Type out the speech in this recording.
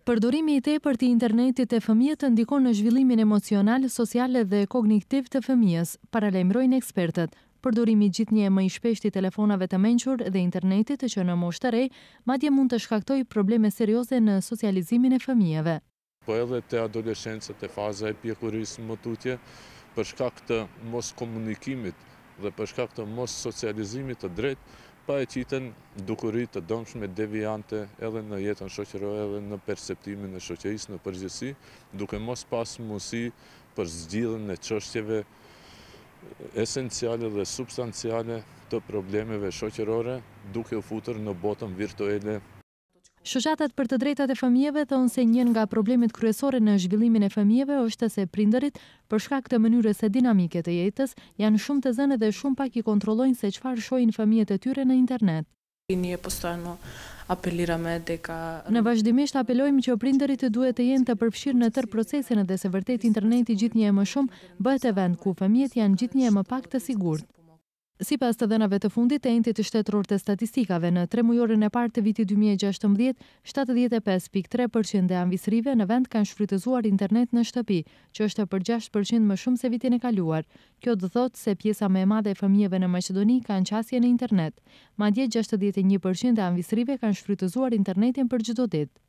Përdorimi i tepërt i internetit te fëmijët ndikon në zhvillimin emocional, social dhe kognitiv të fëmijës, paralajmërojnë ekspertët. Përdorimi gjithnjë më i shpeshtë i telefonave të mençur dhe internetit që në moshë të re, madje mund të shkaktojë probleme serioze në socializimin e fëmijëve. Po edhe te adoleshencët, te faza e pjekurisë më tutje, për shkak të mos komunikimit dhe për shkak të mos socializimit të drejtë, pa e qiten dukuri të dëmshme, deviante edhe në jetën shoqërore edhe në perceptimin e shoqërisë në përgjithësi, duke mos pas mundësi për zgjidhjen e çështjeve esenciale dhe substanciale të problemeve shoqërore, duke u futur në botën virtuale. Shoqatat për të drejtat e fëmijëve thonë se një nga problemet kryesore në zhvillimin e fëmijëve është se prindërit, për shkak të mënyrës së dinamike të jetës, janë shumë të zënë dhe shumë pak i kontrollojnë se çfarë shohin fëmijët e tyre në internet. Në vazhdimisht apelojmë që prindërit duhet të jenë të përfshirë në tërë procesin dhe se vërtet interneti gjithnjë më shumë bëhet e vend ku fëmijët janë gjithnjë më pak të sigurt. Sipas të dhënave të fundit të Entit Shtetëror të Statistikave, në 3 mujorin e parë të vitit 2016, 75.3% e anvisrive në vend kanë shfrytëzuar internet në shtëpi, që është për 6% më shumë se vitin e kaluar. Kjo do thotë se pjesa më e madhe e fëmijëve në Maqedoni kanë qasje në internet. Madje 61% e anvisrive kanë shfrytëzuar internetin për çdo ditë.